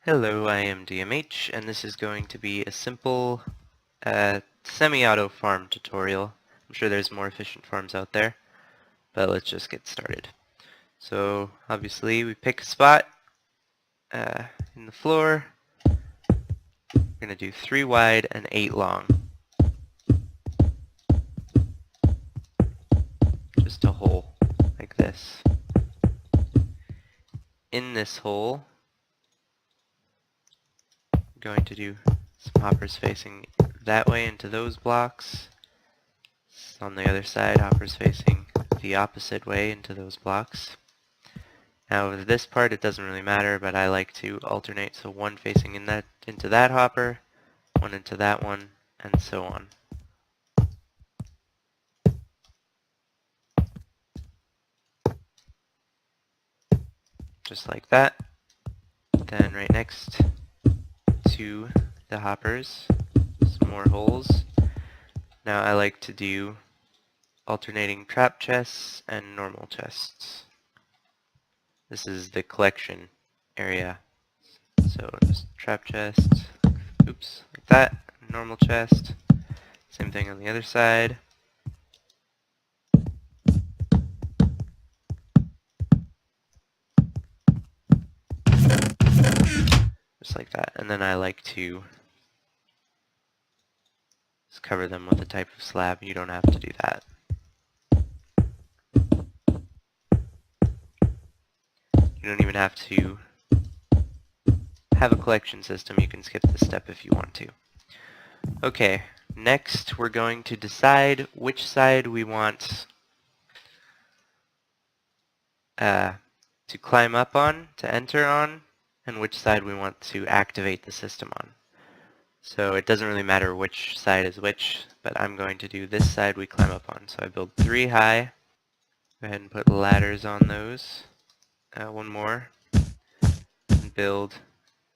Hello, I am DMH, and this is going to be a simple semi-auto farm tutorial. I'm sure there's more efficient farms out there, but let's just get started. So obviously we pick a spot in the floor. We're going to do 3 wide and 8 long. Just a hole like this. In this hole, I'm going to do some hoppers facing that way into those blocks. On the other side, hoppers facing the opposite way into those blocks. Now with this part it doesn't really matter, but I like to alternate, so one facing into that hopper, one into that one, and so on. Just like that. Then right next to the hoppers, some more holes. Now I like to do alternating trap chests and normal chests. This is the collection area. So just trap chest, oops, like that, normal chest. Same thing on the other side. Just like that. And then I like to just cover them with a type of slab. You don't have to do that. You don't even have to have a collection system. You can skip this step if you want to. Okay, next we're going to decide which side we want to climb up on, to enter on, and which side we want to activate the system on. So it doesn't really matter which side is which, but I'm going to do this side we climb up on. So I build 3 high. Go ahead and put ladders on those. One more. And build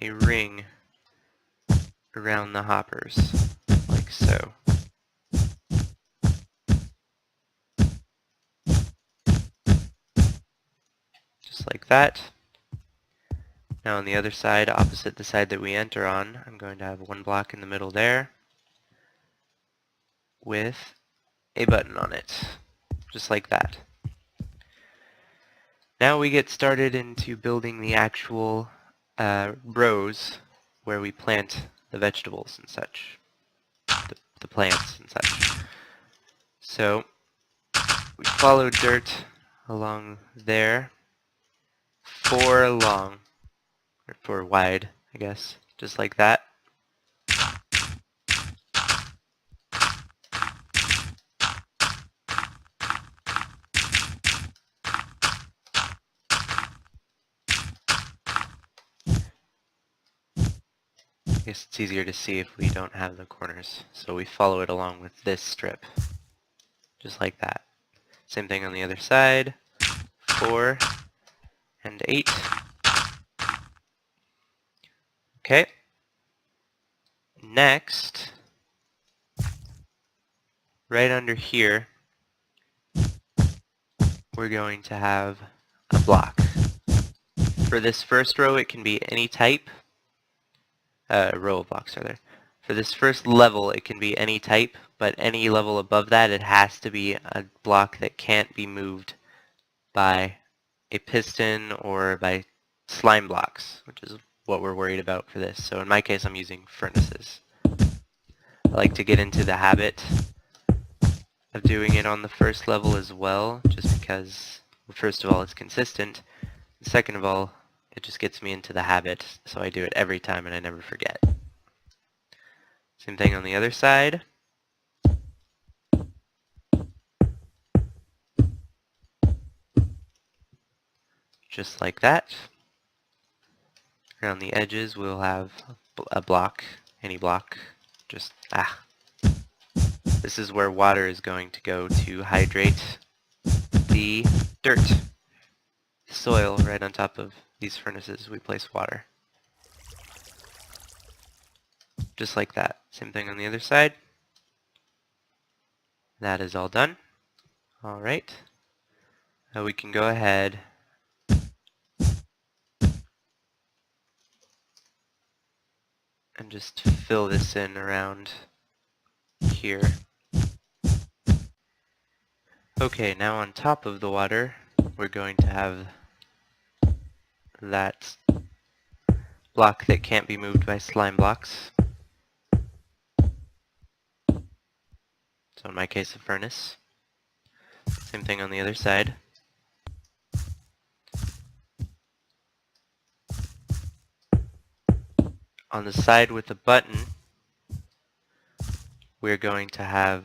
a ring around the hoppers, like so. Just like that. Now on the other side, opposite the side that we enter on, I'm going to have 1 block in the middle there with a button on it, just like that. Now we get started into building the actual rows where we plant the vegetables and such, the plants and such. So we follow dirt along there, 4 long, or 4 wide, I guess, just like that. I guess it's easier to see if we don't have the corners, so we follow it along with this strip, just like that. Same thing on the other side, 4 and 8. Okay. Next, right under here, we're going to have a block. For this first row, it can be any type. Row of blocks are there. For this first level, it can be any type, but any level above that, it has to be a block that can't be moved by a piston or by slime blocks, which is what we're worried about for this. So in my case, I'm using furnaces. I like to get into the habit of doing it on the first level as well, just because, well, first of all, it's consistent, and second of all, it just gets me into the habit, so I do it every time and I never forget. Same thing on the other side. Just like that. Around the edges we'll have a block, any block, just, This is where water is going to go to hydrate the dirt, the soil right on top of these furnaces. We place water. Just like that. Same thing on the other side. That is all done. Alright. Now we can go ahead and just fill this in around here. Okay, now on top of the water, we're going to have that block that can't be moved by slime blocks. So in my case, a furnace. Same thing on the other side. On the side with the button, we're going to have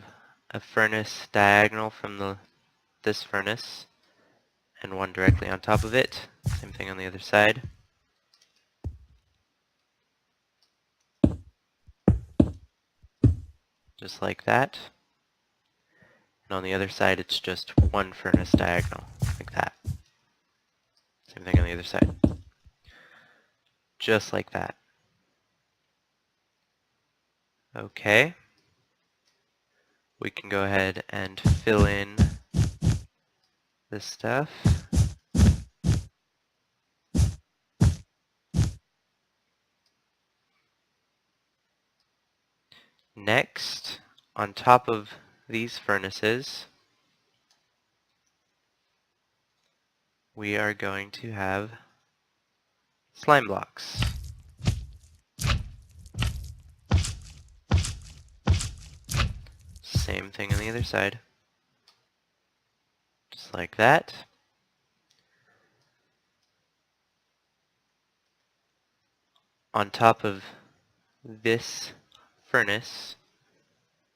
a furnace diagonal from this furnace and one directly on top of it. Same thing on the other side. Just like that. And on the other side, it's just one furnace diagonal, like that. Same thing on the other side. Just like that. Okay. We can go ahead and fill in this stuff. Next, on top of these furnaces, we are going to have slime blocks. Same thing on the other side. Just like that. On top of this furnace,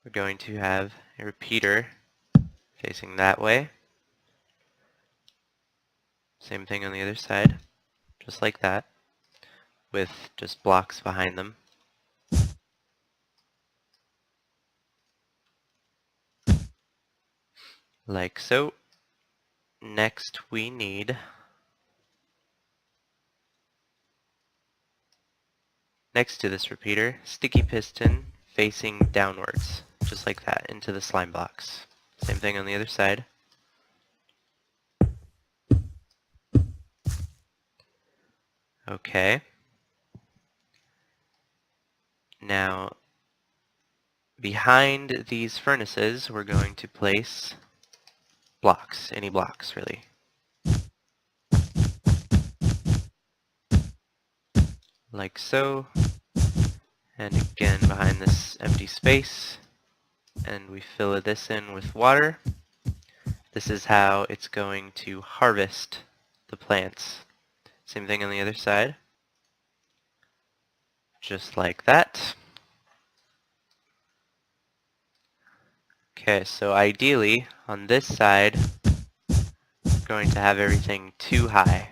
we're going to have a repeater facing that way. Same thing on the other side, just like that, with just blocks behind them. Like so. Next we need next to this repeater, sticky piston facing downwards, just like that, into the slime blocks. Same thing on the other side. Okay. Now, behind these furnaces, we're going to place blocks, any blocks really. Like so. And again, behind this empty space, and we fill this in with water. This is how it's going to harvest the plants. Same thing on the other side. Just like that. Okay, so ideally, on this side, we're going to have everything too high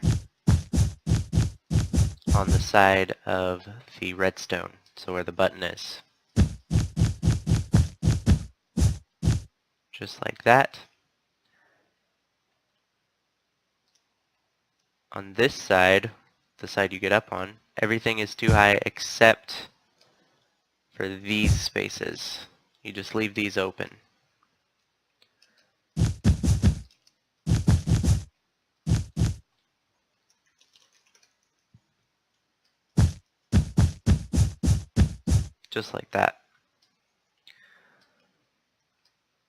on the side of the redstone, so where the button is. Just like that. On this side, the side you get up on, everything is too high except for these spaces. You just leave these open. Just like that.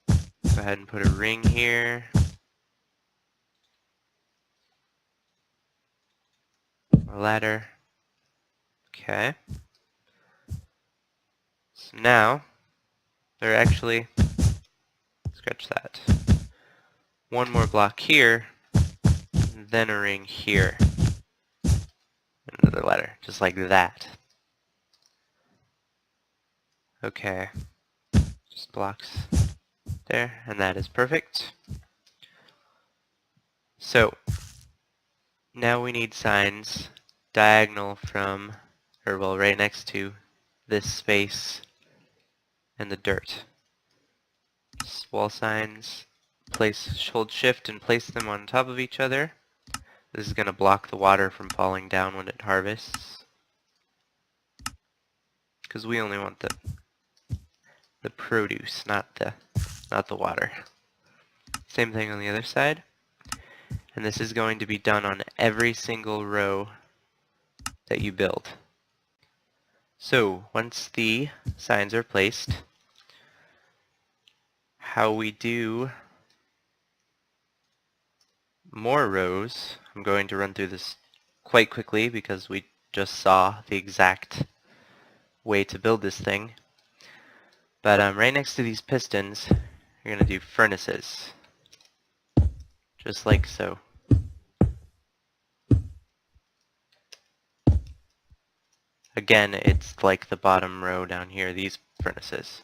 Go ahead and put a ring here. A ladder. Okay. So now, they're actually, scratch that. One more block here, and then a ring here. And another ladder, just like that. Okay. Just blocks there, and that is perfect. So, now we need signs diagonal from, or well, right next to this space and the dirt. Wall signs, hold shift and place them on top of each other. This is going to block the water from falling down when it harvests, because we only want the produce, not the water. Same thing on the other side. And this is going to be done on every single row that you build. So once the signs are placed, how we do more rows, I'm going to run through this quite quickly because we just saw the exact way to build this thing. But right next to these pistons, you're going to do furnaces, just like so. Again, it's like the bottom row down here, these furnaces.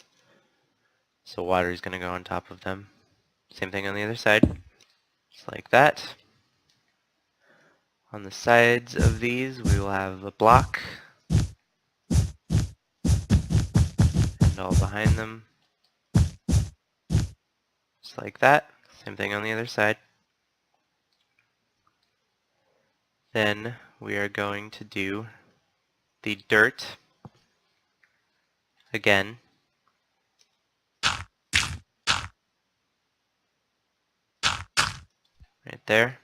So water is going to go on top of them. Same thing on the other side, just like that. On the sides of these, we will have a block, and all behind them, just like that. Same thing on the other side. Then we are going to do the dirt again. Right there.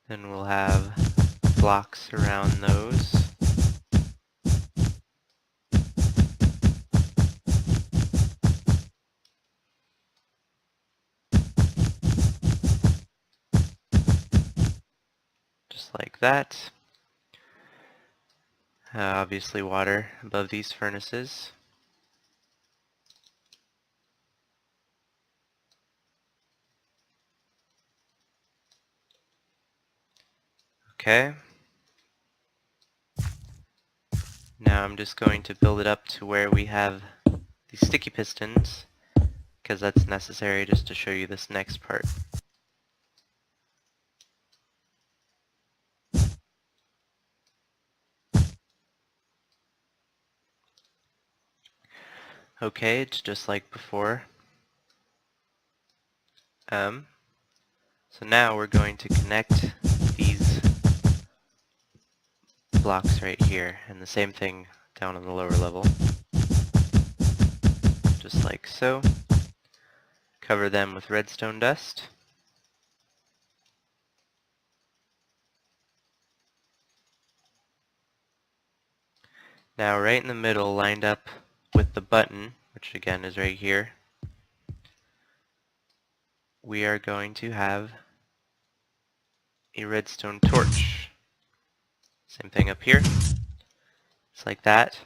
Then we'll have blocks around those. Just like that. Obviously water above these furnaces. Okay. Now I'm just going to build it up to where we have these sticky pistons, because that's necessary just to show you this next part. Okay, it's just like before. So now we're going to connect these blocks right here, and the same thing down on the lower level. Just like so. Cover them with redstone dust. Now right in the middle, lined up with the button, which again is right here, we are going to have a redstone torch. Same thing up here, just like that.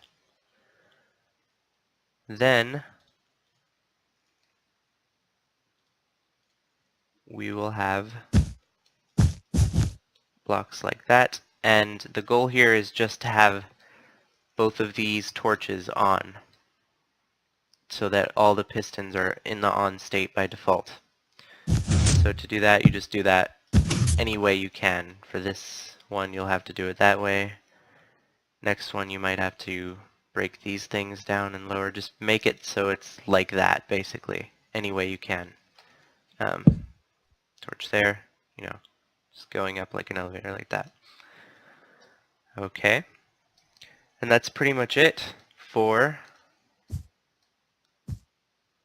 Then we will have blocks like that, and the goal here is just to have both of these torches on, so that all the pistons are in the on state by default. So to do that, you just do that any way you can. For this one, you'll have to do it that way. Next one, you might have to break these things down and lower. Just make it so it's like that, basically, any way you can. Torch there, you know, just going up like an elevator like that. Okay, and that's pretty much it for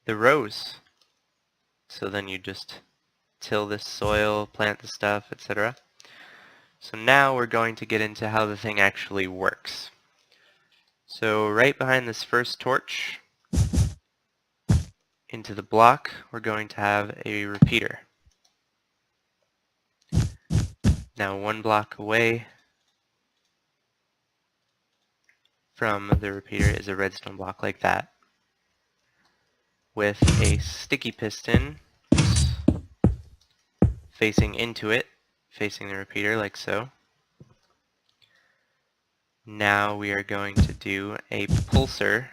the rows. So then you just till this soil, plant the stuff, etc. So now we're going to get into how the thing actually works. So right behind this first torch, into the block, we're going to have a repeater. Now one block away from the repeater is a redstone block like that, with a sticky piston facing into it, facing the repeater like so. Now we are going to do a pulsar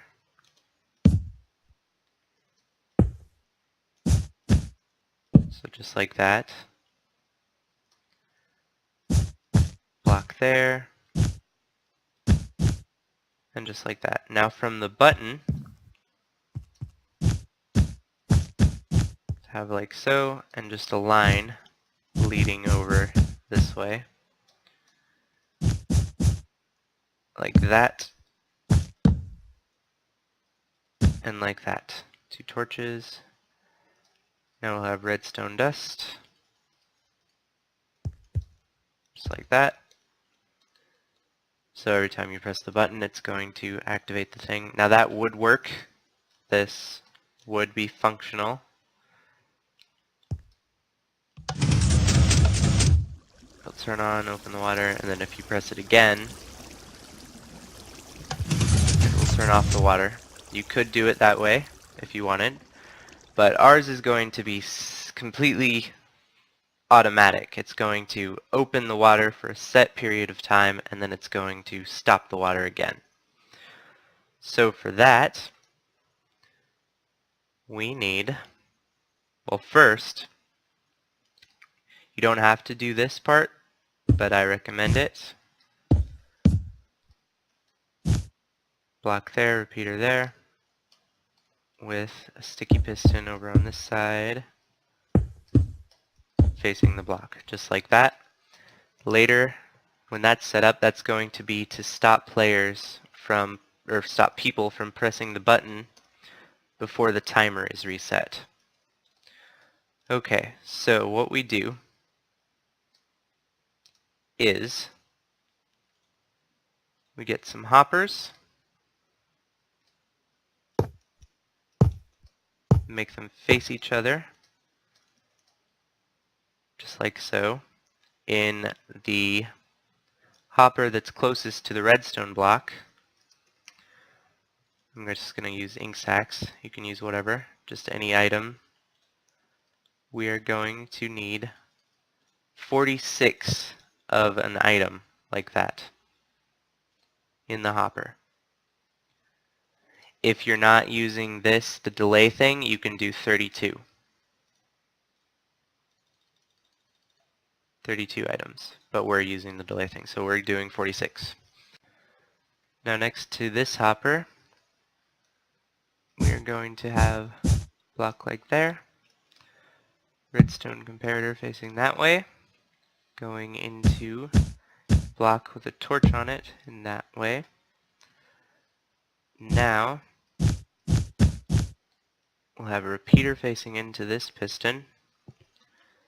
so just like that. Block there. And just like that. Now from the button, have like so, and just a line leading over this way. Like that. And like that. Two torches. Now we'll have redstone dust. just like that. So every time you press the button, it's going to activate the thing. Now that would work. This would be functional. It'll turn on, open the water, and then if you press it again, it will turn off the water. You could do it that way if you wanted, but ours is going to be completely automatic. It's going to open the water for a set period of time, and then it's going to stop the water again. So for that, we need, well, first, you don't have to do this part, but I recommend it. Block there, repeater there, with a sticky piston over on this side, facing the block, just like that. Later, when that's set up, that's going to be to stop players from, or stop people from pressing the button before the timer is reset. Okay, so what we do is we get some hoppers, make them face each other, just like so. In the hopper that's closest to the redstone block, I'm just going to use ink sacks. You can use whatever, just any item. We are going to need 46 of an item like that in the hopper. If you're not using this, the delay thing, you can do 32. 32 items, but we're using the delay thing, so we're doing 46. Now next to this hopper, we are going to have a block like there, redstone comparator facing that way, going into block with a torch on it in that way. Now we'll have a repeater facing into this piston,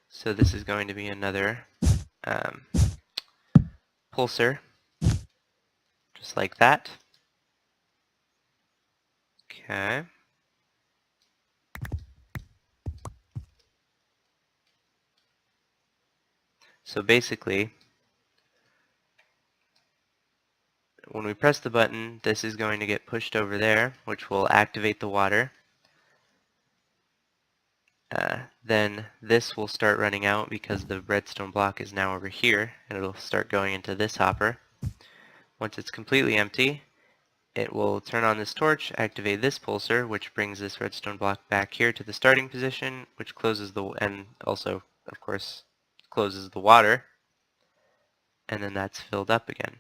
so this is going to be another pulsar, just like that. Okay. So basically, when we press the button, this is going to get pushed over there, which will activate the water. Then this will start running out because the redstone block is now over here, and it'll start going into this hopper. Once it's completely empty, it will turn on this torch, activate this pulsar, which brings this redstone block back here to the starting position, which closes the, and also, of course, closes the water, and then that's filled up again.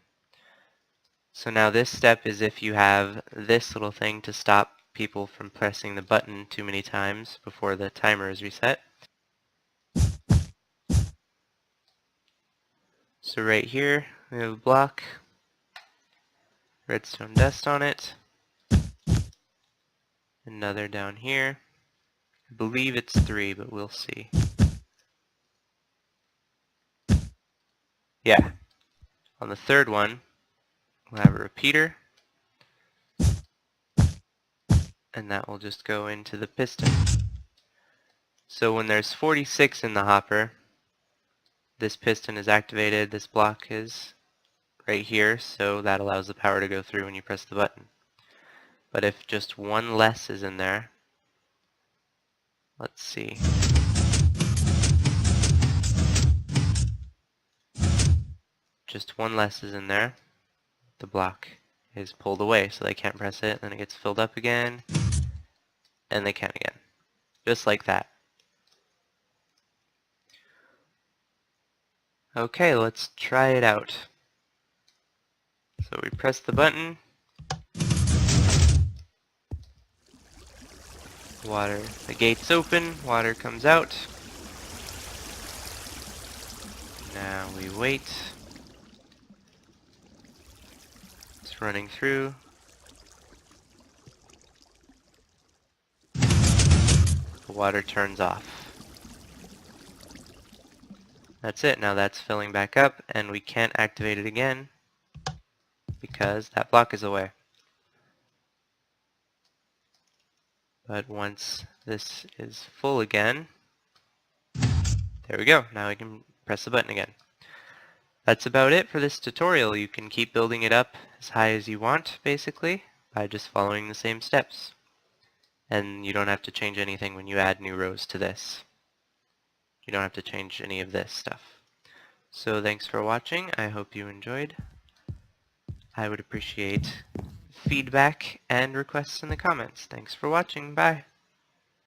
So now this step is if you have this little thing to stop people from pressing the button too many times before the timer is reset. So right here, we have a block, redstone dust on it, another down here. I believe it's 3, but we'll see. Yeah. On the third one, we'll have a repeater, and that will just go into the piston. So when there's 46 in the hopper, this piston is activated, this block is right here, so that allows the power to go through when you press the button. But if just one less is in there, let's see. Just one less is in there, the block is pulled away, so they can't press it, then it gets filled up again, and they can again. Just like that. Okay, let's try it out. So we press the button, water, the gate's open, water comes out. Now we wait. It's running through. The water turns off. That's it. Now that's filling back up, and we can't activate it again because that block is away. But once this is full again, there we go. Now we can press the button again. That's about it for this tutorial. You can keep building it up as high as you want, basically, by just following the same steps. And you don't have to change anything when you add new rows to this. You don't have to change any of this stuff. So thanks for watching. I hope you enjoyed. I would appreciate feedback and requests in the comments. Thanks for watching. Bye.